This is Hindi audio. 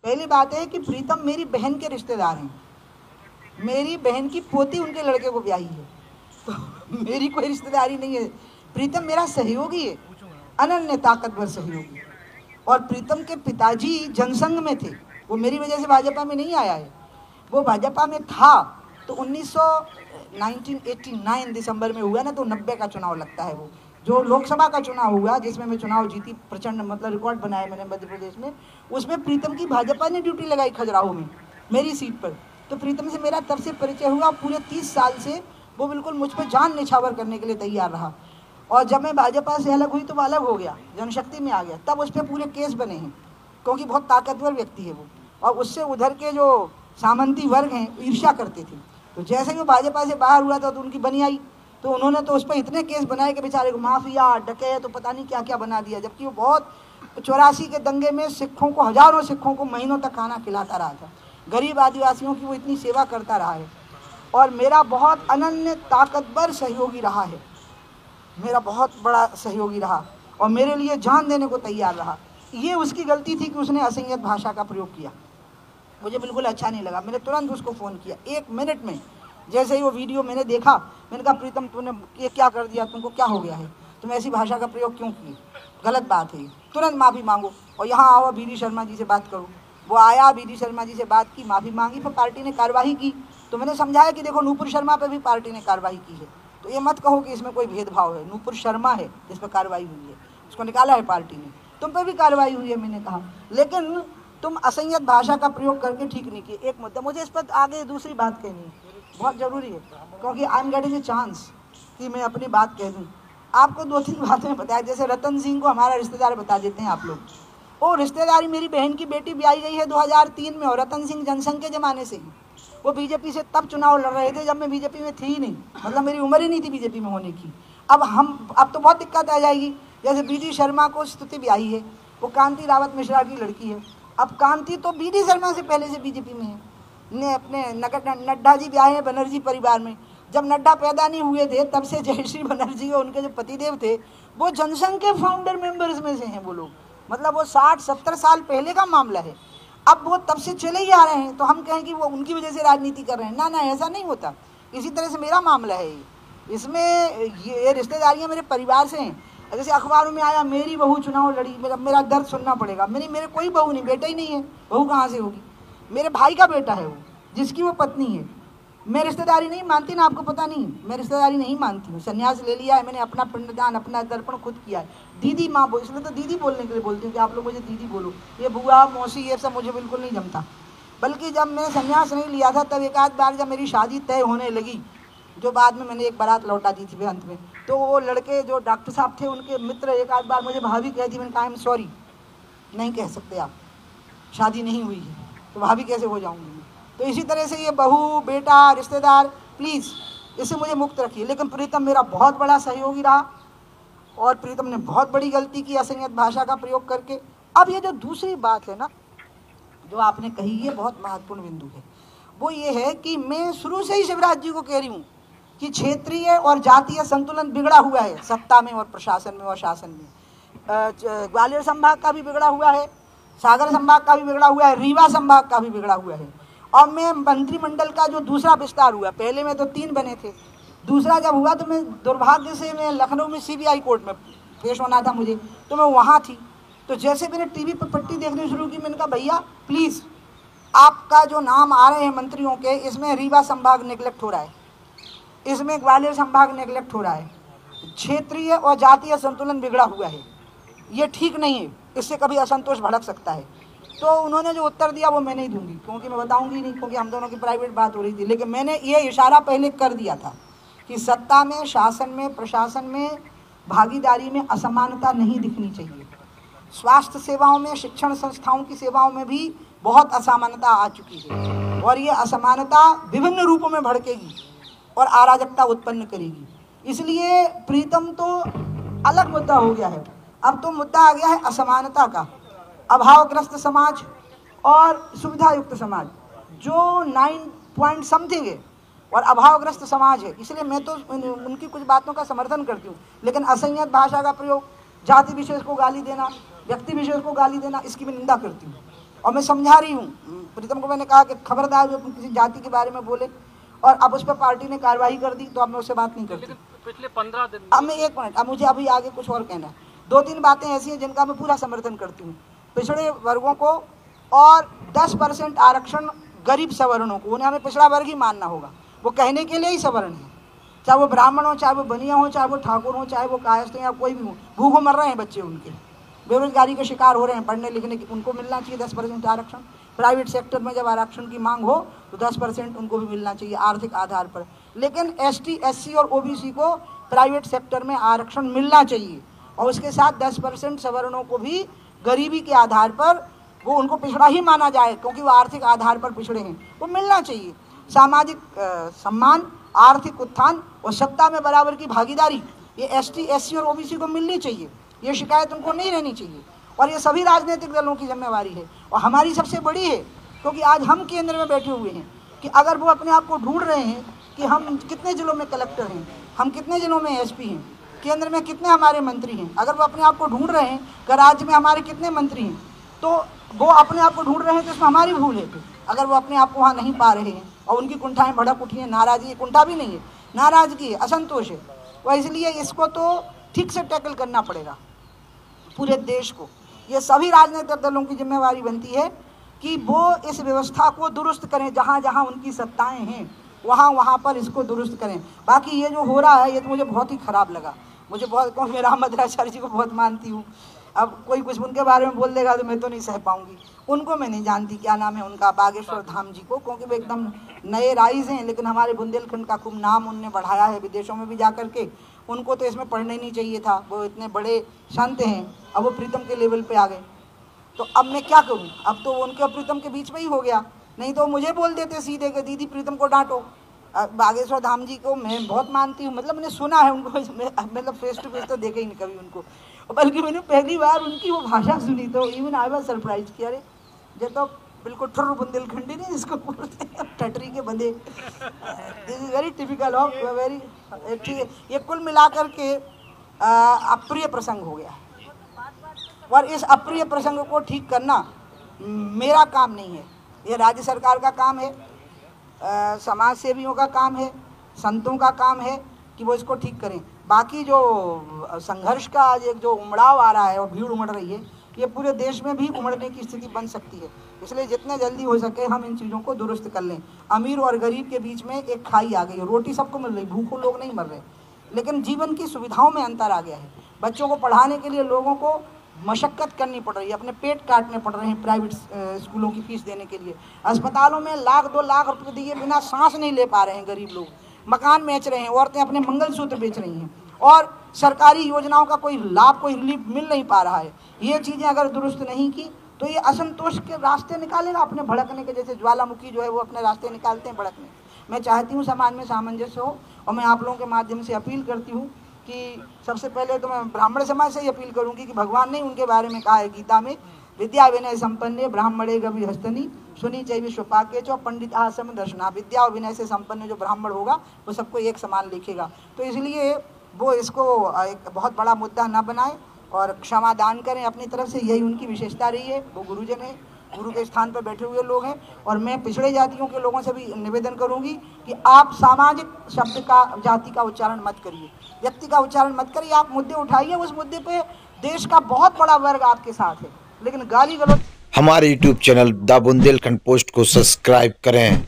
पहली बात है कि प्रीतम मेरी बहन के रिश्तेदार हैं, मेरी बहन की पोती उनके लड़के को ब्याही है, तो मेरी कोई रिश्तेदारी नहीं है। प्रीतम मेरा सहयोगी है, अनन्य ताकतवर सहयोगी। और प्रीतम के पिताजी जनसंघ में थे, वो मेरी वजह से भाजपा में नहीं आया है, वो भाजपा में था तो 1989 दिसंबर में हुआ ना, तो 90 का चुनाव लगता है वो जो लोकसभा का चुनाव हुआ जिसमें मैं चुनाव जीती, प्रचंड मतलब रिकॉर्ड बनाया मैंने मध्य प्रदेश में, उसमें प्रीतम की भाजपा ने ड्यूटी लगाई खजुराहो में मेरी सीट पर। तो प्रीतम से मेरा तब से परिचय हुआ, पूरे 30 साल से वो बिल्कुल मुझ पर जान निछावर करने के लिए तैयार रहा। और जब मैं भाजपा से अलग हुई तो वो अलग हो गया, जनशक्ति में आ गया, तब उस पर पूरे केस बने हैं, क्योंकि बहुत ताकतवर व्यक्ति है वो। और उससे उधर के जो सामंती वर्ग हैं ईर्ष्या करते थे, तो जैसे ही वो भाजपा से बाहर हुआ था तो उनकी बनी आई, तो उन्होंने तो उस पर इतने केस बनाए कि बेचारे को माफिया, डकैत, तो पता नहीं क्या क्या बना दिया, जबकि वो बहुत 84 के दंगे में सिखों को, हजारों सिखों को महीनों तक खाना खिलाता रहा था, गरीब आदिवासियों की वो इतनी सेवा करता रहा है। और मेरा बहुत अनन्य ताकतवर सहयोगी रहा है, मेरा बहुत बड़ा सहयोगी रहा और मेरे लिए जान देने को तैयार रहा। ये उसकी गलती थी कि उसने असंयत भाषा का प्रयोग किया, मुझे बिल्कुल अच्छा नहीं लगा। मैंने तुरंत उसको फ़ोन किया 1 मिनट में, जैसे ही वो वीडियो मैंने देखा, मैंने कहा प्रीतम तूने ये क्या कर दिया, तुमको क्या हो गया है, तुम ऐसी भाषा का प्रयोग क्यों किए, गलत बात है, तुरंत माफ़ी मांगो और यहाँ आओ बीडी शर्मा जी से बात करो। वो आया, बीडी शर्मा जी से बात की, माफ़ी मांगी, फिर पार्टी ने कार्रवाई की। तो मैंने समझाया कि देखो नूपुर शर्मा पर भी पार्टी ने कार्रवाई की है, तो ये मत कहो कि इसमें कोई भेदभाव है, नूपुर शर्मा है जिस पर कार्रवाई हुई है, उसको निकाला है पार्टी ने, तुम पर भी कार्रवाई हुई है, मैंने कहा, लेकिन तुम असंयत भाषा का प्रयोग करके ठीक नहीं किए। एक मुद्दा मुझे इस पर आगे दूसरी बात कहनी है, बहुत ज़रूरी है, क्योंकि I am getting a chance कि मैं अपनी बात कह दूँ। आपको 2-3 बातें बताया, जैसे रतन सिंह को हमारा रिश्तेदार बता देते हैं आप लोग, वो रिश्तेदारी मेरी बहन की बेटी ब्याही गई है 2003 में, और रतन सिंह जनसंघ के ज़माने से ही, वो बीजेपी से तब चुनाव लड़ रहे थे जब मैं बीजेपी में थी ही नहीं, मतलब मेरी उम्र ही नहीं थी बीजेपी में होने की। अब तो बहुत दिक्कत आ जाएगी, जैसे बीडी शर्मा को स्तुति ब्याही है, वो कांति रावत मिश्रा की लड़की है। अब कांति तो बीडी शर्मा से पहले से बीजेपी में है, ने अपने नड्डा जी ब्याहे हैं बनर्जी परिवार में, जब नड्डा पैदा नहीं हुए थे तब से जयश्री बनर्जी और उनके जो पतिदेव थे वो जनसंघ के फाउंडर मेंबर्स में से हैं वो लोग, मतलब वो 60-70 साल पहले का मामला है, अब वो तब से चले ही आ रहे हैं। तो हम कहें कि वो उनकी वजह से राजनीति कर रहे हैं, ना, ऐसा नहीं होता। इसी तरह से मेरा मामला है, इसमें ये रिश्तेदारियाँ मेरे परिवार से हैं। जैसे अखबारों में आया मेरी बहू चुनाव लड़ी, मेरा दर्द सुनना पड़ेगा, मेरे कोई बहू नहीं, बेटा ही नहीं है, बहू कहाँ से होगी, मेरे भाई का बेटा है वो, जिसकी वो पत्नी है। मैं रिश्तेदारी नहीं मानती ना, आपको पता नहीं, मैं रिश्तेदारी नहीं मानती हूँ, संन्यास ले लिया है मैंने, अपना पिंडदान, अपना तर्पण खुद किया है। दीदी माँ बोल, इसलिए तो दीदी बोलने के लिए बोलती हूँ कि आप लोग मुझे दीदी बोलो, ये बुआ मौसी ये सब मुझे बिल्कुल नहीं जमता। बल्कि जब मैंने संन्यास नहीं लिया था तब एक आध बार जब मेरी शादी तय होने लगी, जो बाद में मैंने एक बारात लौटा दी थी अंत में, तो वो लड़के जो डॉक्टर साहब थे उनके मित्र एक आध बार मुझे भाभी कह दी, मैंने कहा आई एम सॉरी, नहीं कह सकते आप, शादी नहीं हुई है तो भाभी कैसे हो जाऊंगी। तो इसी तरह से ये बहू बेटा रिश्तेदार प्लीज़ इससे मुझे मुक्त रखिए। लेकिन प्रीतम मेरा बहुत बड़ा सहयोगी रहा और प्रीतम ने बहुत बड़ी गलती की असंयत भाषा का प्रयोग करके। अब ये जो दूसरी बात है ना जो आपने कही, ये बहुत महत्वपूर्ण बिंदु है, वो ये है कि मैं शुरू से ही शिवराज जी को कह रही हूँ कि क्षेत्रीय और जातीय संतुलन बिगड़ा हुआ है सत्ता में और प्रशासन में और शासन में। ग्वालियर संभाग का भी बिगड़ा हुआ है, सागर संभाग का भी बिगड़ा हुआ है, रीवा संभाग का भी बिगड़ा हुआ है। और मैं मंत्रिमंडल का जो दूसरा विस्तार हुआ, पहले में तो 3 बने थे, दूसरा जब हुआ तो मैं दुर्भाग्य से मैं लखनऊ में CBI कोर्ट में पेश होना था मुझे, तो मैं वहाँ थी। तो जैसे मैंने टीवी पर पट्टी देखनी शुरू की, मैंने कहा भैया प्लीज़ आपका जो नाम आ रहे हैं मंत्रियों के, इसमें रीवा संभाग नेग्लेक्ट हो रहा है, इसमें ग्वालियर संभाग नेग्लेक्ट हो रहा है, क्षेत्रीय और जातीय संतुलन बिगड़ा हुआ है, ये ठीक नहीं है, इससे कभी असंतोष भड़क सकता है। तो उन्होंने जो उत्तर दिया वो मैं नहीं दूंगी, क्योंकि मैं बताऊंगी नहीं, क्योंकि हम दोनों की प्राइवेट बात हो रही थी। लेकिन मैंने ये इशारा पहले कर दिया था कि सत्ता में, शासन में, प्रशासन में, भागीदारी में असमानता नहीं दिखनी चाहिए। स्वास्थ्य सेवाओं में, शिक्षण संस्थाओं की सेवाओं में भी बहुत असमानता आ चुकी है और ये असमानता विभिन्न रूपों में भड़केगी और अराजकता उत्पन्न करेगी। इसलिए प्रीतम तो अलग मुद्दा हो गया है, अब तो मुद्दा आ गया है असमानता का। अभावग्रस्त समाज और सुविधायुक्त समाज जो 9 पॉइंट समथिंग है और अभावग्रस्त समाज है, इसलिए मैं तो उनकी कुछ बातों का समर्थन करती हूँ। लेकिन असंयत भाषा का प्रयोग, जाति विशेष को गाली देना, व्यक्ति विशेष को गाली देना, इसकी मैं निंदा करती हूँ। और मैं समझा रही हूँ प्रीतम को, मैंने कहा कि खबरदार जो तुम किसी जाति के बारे में बोले, और अब उस पर पार्टी ने कार्रवाई कर दी, तो अब मैं उससे बात नहीं करती। पिछले 15 दिन अब मैं एक मिनट, अब मुझे अभी आगे कुछ और कहना है। 2-3 बातें ऐसी हैं जिनका मैं पूरा समर्थन करती हूँ। पिछड़े वर्गों को और 10% आरक्षण गरीब सवर्णों को, उन्हें हमें पिछड़ा वर्ग ही मानना होगा। वो कहने के लिए ही सवर्ण है, चाहे वो ब्राह्मण हो, चाहे वो बनिया हो, चाहे वो ठाकुर हो, चाहे वो कायस्थ हो, या कोई भी हो। भूखों मर रहे हैं बच्चे, उनके बेरोजगारी के शिकार हो रहे हैं, पढ़ने लिखने की, उनको मिलना चाहिए 10% आरक्षण। प्राइवेट सेक्टर में जब आरक्षण की मांग हो तो 10% उनको भी मिलना चाहिए आर्थिक आधार पर। लेकिन ST, SC और OBC को प्राइवेट सेक्टर में आरक्षण मिलना चाहिए, और उसके साथ 10% सवर्णों को भी गरीबी के आधार पर, वो उनको पिछड़ा ही माना जाए क्योंकि वो आर्थिक आधार पर पिछड़े हैं, वो मिलना चाहिए। सामाजिक सम्मान, आर्थिक उत्थान और सत्ता में बराबर की भागीदारी, ये ST, SC और OBC को मिलनी चाहिए। ये शिकायत उनको नहीं रहनी चाहिए, और ये सभी राजनीतिक दलों की जिम्मेवारी है, और हमारी सबसे बड़ी है, क्योंकि आज हम केंद्र में बैठे हुए हैं कि अगर वो अपने आप को ढूंढ रहे हैं कि हम कितने जिलों में कलेक्टर हैं, हम कितने जिलों में SP हैं, केंद्र में कितने हमारे मंत्री हैं, अगर वो अपने आप को ढूंढ रहे हैं कि राज्य में हमारे कितने मंत्री हैं, तो वो अपने आप को ढूंढ रहे हैं, तो इसमें हमारी भूल है। अगर वो अपने आप को वहाँ नहीं पा रहे हैं और उनकी कुंठाएं भड़क उठी हैं, नाराजगी, कुंठा भी नहीं है, नाराजगी है, असंतोष है, वो इसलिए इसको तो ठीक से टैकल करना पड़ेगा पूरे देश को। ये सभी राजनीतिक दलों की जिम्मेवारी बनती है कि वो इस व्यवस्था को दुरुस्त करें, जहाँ जहाँ उनकी सत्ताएं हैं वहाँ वहाँ पर इसको दुरुस्त करें। बाकी ये जो हो रहा है, ये तो मुझे बहुत ही ख़राब लगा। मुझे बहुत, क्योंकि मैं रामभद्राचार्य जी को बहुत मानती हूँ, अब कोई कुछ उनके बारे में बोल देगा तो मैं तो नहीं सह पाऊंगी। उनको मैं नहीं जानती, क्या नाम है उनका, बागेश्वर धाम जी को, क्योंकि वो एकदम नए राइज हैं, लेकिन हमारे बुंदेलखंड का खूब नाम उनने बढ़ाया है विदेशों में भी जा करके। उनको तो इसमें पढ़ना ही नहीं चाहिए था, वो इतने बड़े संत हैं, अब वो प्रीतम के लेवल पे आ गए। तो अब मैं क्या करूं, अब तो उनके और प्रीतम के बीच में ही हो गया। नहीं तो मुझे बोल देते सीधे कि दीदी प्रीतम को डांटो। बागेश्वर धाम जी को मैं बहुत मानती हूँ, मतलब मैंने सुना है उनको, मतलब फेस टू फेस तो देखा ही नहीं कभी उनको, बल्कि मैंने पहली बार उनकी वो भाषा सुनी तो इवन आई वाज सरप्राइज कि अरे ये तो बिल्कुल ठुर्र बुंदेलखंडी नहीं जिसको बोलते हैं, टटरी के बंदे। This is very typical of very, ये कुल मिलाकर के अप्रिय प्रसंग हो गया, और इस अप्रिय प्रसंग को ठीक करना मेरा काम नहीं है, ये राज्य सरकार का काम है, समाज सेवियों का काम है, संतों का काम है कि वो इसको ठीक करें। बाकी जो संघर्ष का आज एक जो उमड़ाव आ रहा है और भीड़ उमड़ रही है, ये पूरे देश में भी उमड़ने की स्थिति बन सकती है। इसलिए जितने जल्दी हो सके हम इन चीज़ों को दुरुस्त कर लें। अमीर और गरीब के बीच में एक खाई आ गई है, रोटी सबको मिल रही, भूखों लोग नहीं मर रहे, लेकिन जीवन की सुविधाओं में अंतर आ गया है। बच्चों को पढ़ाने के लिए लोगों को मशक्क़त करनी पड़ रही है, अपने पेट काटने पड़ रहे हैं प्राइवेट स्कूलों की फीस देने के लिए। अस्पतालों में 1-2 लाख रुपये दिए बिना सांस नहीं ले पा रहे हैं गरीब लोग, मकान बेच रहे हैं, औरतें अपने मंगलसूत्र बेच रही हैं, और सरकारी योजनाओं का कोई लाभ, कोई रिलीफ मिल नहीं पा रहा है। ये चीज़ें अगर दुरुस्त नहीं की तो ये असंतोष के रास्ते निकालेगा, अपने भड़कने के, जैसे ज्वालामुखी जो है वो अपने रास्ते निकालते हैं भड़कने। मैं चाहती हूँ समाज में सामंजस्य हो, और मैं आप लोगों के माध्यम से अपील करती हूँ कि सबसे पहले तो मैं ब्राह्मण समाज से ही अपील करूँगी कि भगवान ने उनके बारे में कहा है गीता में, विद्या विनय संपन्ने ब्राह्मणे गविहस्तनी सुनी चै विश्वपाके चो पंडित आसम दर्शना। विद्या और विनय से संपन्न जो ब्राह्मण होगा वो सबको एक समान लिखेगा। तो इसलिए वो इसको एक बहुत बड़ा मुद्दा ना बनाए और क्षमा दान करें अपनी तरफ से, यही उनकी विशेषता रही है। वो गुरुजन है, गुरु के स्थान पर बैठे हुए लोग हैं, और मैं पिछड़े जातियों के लोगों से भी निवेदन करूंगी कि आप सामाजिक शब्द का, जाति का उच्चारण मत करिए, व्यक्ति का उच्चारण मत करिए, आप मुद्दे उठाइए, उस मुद्दे पे देश का बहुत बड़ा वर्ग आपके साथ है, लेकिन गाली गलौज। हमारे YouTube channel the Bundelkhand post को सब्सक्राइब करें।